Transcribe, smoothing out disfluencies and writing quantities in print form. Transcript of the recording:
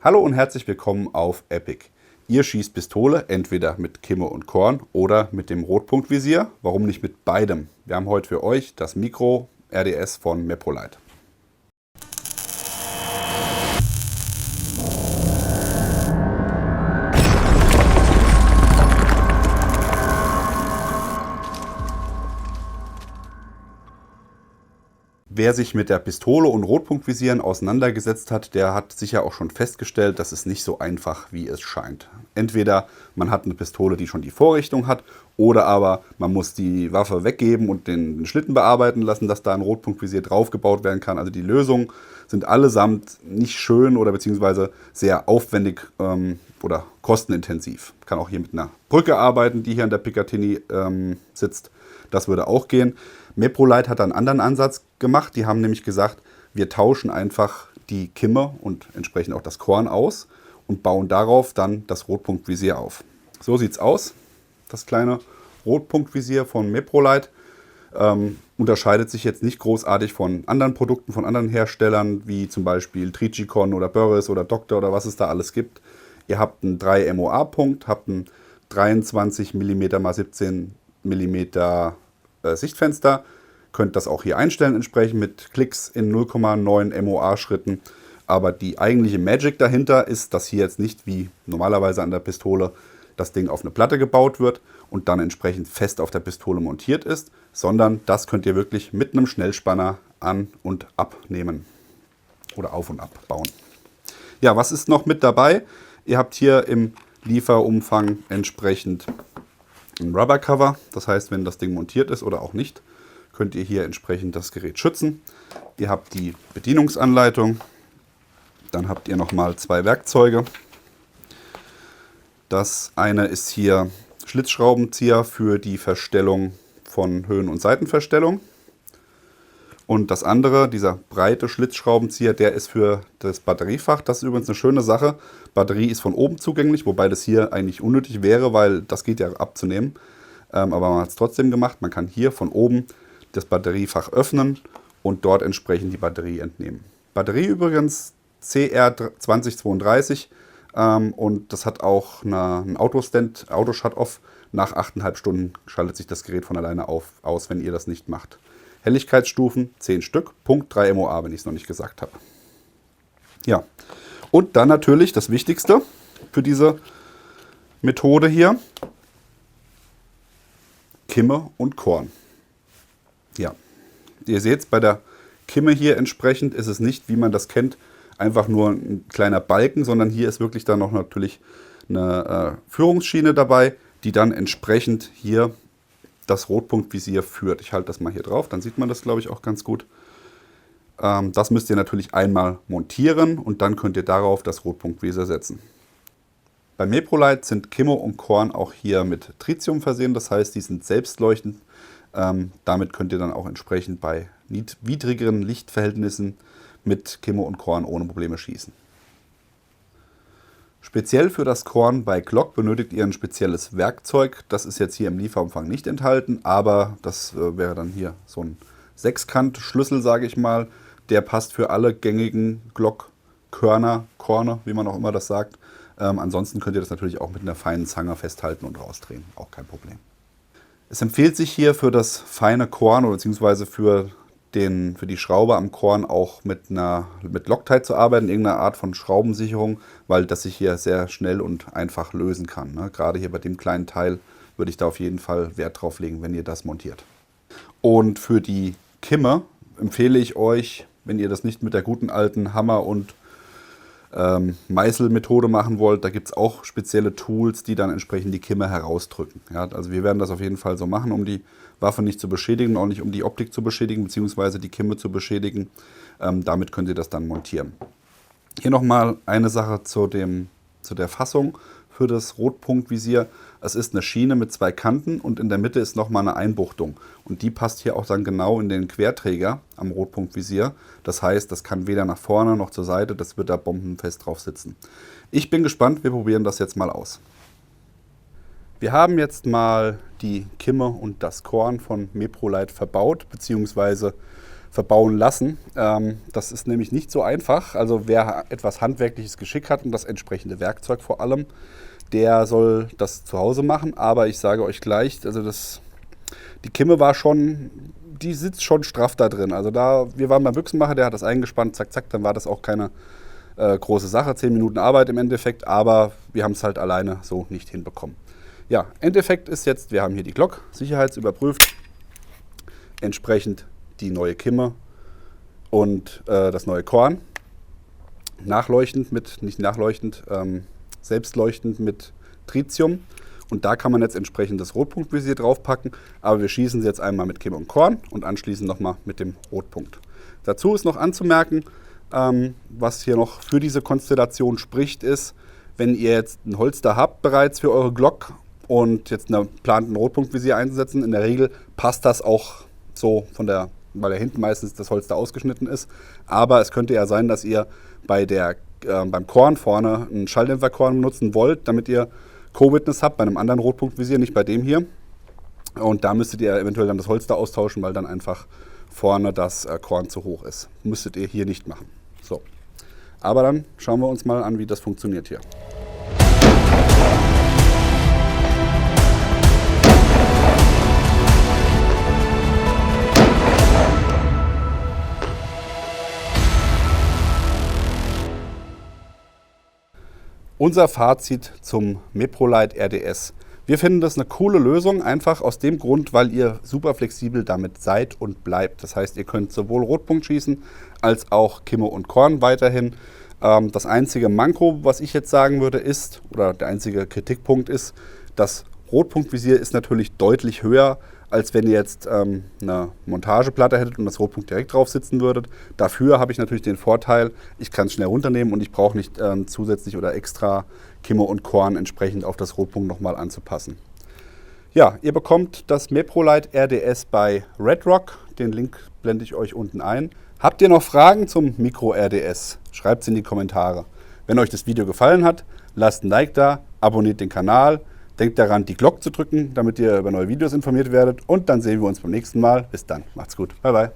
Hallo und herzlich willkommen auf Epic. Ihr schießt Pistole entweder mit Kimme und Korn oder mit dem Rotpunktvisier. Warum nicht mit beidem? Wir haben heute für euch das Mikro RDS von Meprolite. Wer sich mit der Pistole und Rotpunktvisieren auseinandergesetzt hat, der hat sicher auch schon festgestellt, dass es nicht so einfach, wie es scheint. Entweder man hat eine Pistole, die schon die Vorrichtung hat, oder aber man muss die Waffe weggeben und den Schlitten bearbeiten lassen, dass da ein Rotpunktvisier draufgebaut werden kann. Also die Lösungen sind allesamt nicht schön oder beziehungsweise sehr aufwendig oder kostenintensiv. Kann auch hier mit einer Brücke arbeiten, die hier an der Picatinny sitzt. Das würde auch gehen. Meprolite hat einen anderen Ansatz gemacht. Die haben nämlich gesagt, wir tauschen einfach die Kimme und entsprechend auch das Korn aus und bauen darauf dann das Rotpunktvisier auf. So sieht es aus. Das kleine Rotpunktvisier von Meprolite unterscheidet sich jetzt nicht großartig von anderen Produkten, von anderen Herstellern, wie zum Beispiel Trijicon oder Burris oder Doctor oder was es da alles gibt. Ihr habt einen 3 MOA-Punkt, habt einen 23 mm x 17 mm Sichtfenster. Könnt das auch hier einstellen, entsprechend mit Klicks in 0,9 MOA Schritten. Aber die eigentliche Magic dahinter ist, dass hier jetzt nicht wie normalerweise an der Pistole das Ding auf eine Platte gebaut wird und dann entsprechend fest auf der Pistole montiert ist, sondern das könnt ihr wirklich mit einem Schnellspanner an- und abnehmen oder auf- und abbauen. Ja, was ist noch mit dabei? Ihr habt hier im Lieferumfang entsprechend ein Rubbercover. Das heißt, wenn das Ding montiert ist oder auch nicht, könnt ihr hier entsprechend das Gerät schützen. Ihr habt die Bedienungsanleitung. Dann habt ihr nochmal zwei Werkzeuge. Das eine ist hier Schlitzschraubenzieher für die Verstellung von Höhen- und Seitenverstellung. Und das andere, dieser breite Schlitzschraubenzieher, der ist für das Batteriefach. Das ist übrigens eine schöne Sache. Batterie ist von oben zugänglich, wobei das hier eigentlich unnötig wäre, weil das geht ja abzunehmen. Aber man hat es trotzdem gemacht. Man kann hier von oben das Batteriefach öffnen und dort entsprechend die Batterie entnehmen. Batterie übrigens CR2032 und das hat auch einen Autostand, Auto-Shut-Off. Nach 8,5 Stunden schaltet sich das Gerät von alleine aus, wenn ihr das nicht macht. Helligkeitsstufen 10 Stück, Punkt 3 MOA, wenn ich es noch nicht gesagt habe. Ja, und dann natürlich das Wichtigste für diese Methode hier: Kimme und Korn. Ja, ihr seht es bei der Kimme hier entsprechend, ist es nicht, wie man das kennt, einfach nur ein kleiner Balken, sondern hier ist wirklich dann noch natürlich eine Führungsschiene dabei, die dann entsprechend hier das Rotpunktvisier führt. Ich halte das mal hier drauf, dann sieht man das, glaube ich, auch ganz gut. Das müsst ihr natürlich einmal montieren und dann könnt ihr darauf das Rotpunktvisier setzen. Bei Meprolite sind Kimme und Korn auch hier mit Tritium versehen, das heißt, die sind selbstleuchtend. Damit könnt ihr dann auch entsprechend bei widrigeren Lichtverhältnissen mit Kimme und Korn ohne Probleme schießen. Speziell für das Korn bei Glock benötigt ihr ein spezielles Werkzeug. Das ist jetzt hier im Lieferumfang nicht enthalten, aber das wäre dann hier so ein Sechskant-Schlüssel, sage ich mal. Der passt für alle gängigen Glock-Körner, Korne, wie man auch immer das sagt. Ansonsten könnt ihr das natürlich auch mit einer feinen Zange festhalten und rausdrehen, auch kein Problem. Es empfiehlt sich hier für das feine Korn oder beziehungsweise für die Schraube am Korn auch mit Loctite zu arbeiten, irgendeiner Art von Schraubensicherung, weil das sich hier sehr schnell und einfach lösen kann. Ne? Gerade hier bei dem kleinen Teil würde ich da auf jeden Fall Wert drauf legen, wenn ihr das montiert. Und für die Kimme empfehle ich euch, wenn ihr das nicht mit der guten alten Hammer- und Meißelmethode machen wollt, da gibt es auch spezielle Tools, die dann entsprechend die Kimme herausdrücken. Ja, also wir werden das auf jeden Fall so machen, um die Waffe nicht zu beschädigen, auch nicht um die Optik zu beschädigen, beziehungsweise die Kimme zu beschädigen. Damit könnt ihr das dann montieren. Hier nochmal eine Sache zu der Fassung für das Rotpunktvisier. Es ist eine Schiene mit zwei Kanten und in der Mitte ist nochmal eine Einbuchtung. Und die passt hier auch dann genau in den Querträger am Rotpunktvisier. Das heißt, das kann weder nach vorne noch zur Seite, das wird da bombenfest drauf sitzen. Ich bin gespannt, wir probieren das jetzt mal aus. Wir haben jetzt mal die Kimme und das Korn von Meprolite verbaut, beziehungsweise verbauen lassen. Das ist nämlich nicht so einfach. Also wer etwas handwerkliches Geschick hat und das entsprechende Werkzeug vor allem, der soll das zu Hause machen. Aber ich sage euch gleich, also die Kimme war schon, die sitzt schon straff da drin. Also wir waren beim Büchsenmacher, der hat das eingespannt, zack, zack, dann war das auch keine große Sache, 10 Minuten Arbeit im Endeffekt, aber wir haben es halt alleine so nicht hinbekommen. Ja, Endeffekt ist jetzt, wir haben hier die Glock sicherheitsüberprüft, entsprechend die neue Kimme und das neue Korn, selbstleuchtend mit Tritium. Und da kann man jetzt entsprechend das Rotpunktvisier draufpacken, aber wir schießen sie jetzt einmal mit Kimme und Korn und anschließend nochmal mit dem Rotpunkt. Dazu ist noch anzumerken, was hier noch für diese Konstellation spricht, ist, wenn ihr jetzt ein Holster habt bereits für eure Glock und jetzt plant ein Rotpunktvisier einzusetzen, in der Regel passt das auch so weil ja hinten meistens das Holster ausgeschnitten ist. Aber es könnte ja sein, dass ihr beim Korn vorne einen Schalldämpferkorn benutzen wollt, damit ihr Co-Witness habt bei einem anderen Rotpunktvisier, nicht bei dem hier. Und da müsstet ihr eventuell dann das Holster austauschen, weil dann einfach vorne das Korn zu hoch ist. Müsstet ihr hier nicht machen. So. Aber dann schauen wir uns mal an, wie das funktioniert hier. Unser Fazit zum Meprolite RDS. Wir finden das eine coole Lösung, einfach aus dem Grund, weil ihr super flexibel damit seid und bleibt. Das heißt, ihr könnt sowohl Rotpunkt schießen, als auch Kimme und Korn weiterhin. Das einzige Manko, was ich jetzt sagen würde, ist, oder der einzige Kritikpunkt ist, das Rotpunktvisier ist natürlich deutlich höher, als wenn ihr jetzt eine Montageplatte hättet und das Rotpunkt direkt drauf sitzen würdet. Dafür habe ich natürlich den Vorteil, ich kann es schnell runternehmen und ich brauche nicht zusätzlich oder extra Kimme und Korn entsprechend auf das Rotpunkt nochmal anzupassen. Ja, ihr bekommt das Meprolite RDS bei Redrock. Den Link blende ich euch unten ein. Habt ihr noch Fragen zum Mikro RDS? Schreibt es in die Kommentare. Wenn euch das Video gefallen hat, lasst ein Like da, abonniert den Kanal. Denkt daran, die Glocke zu drücken, damit ihr über neue Videos informiert werdet. Und dann sehen wir uns beim nächsten Mal. Bis dann. Macht's gut. Bye, bye.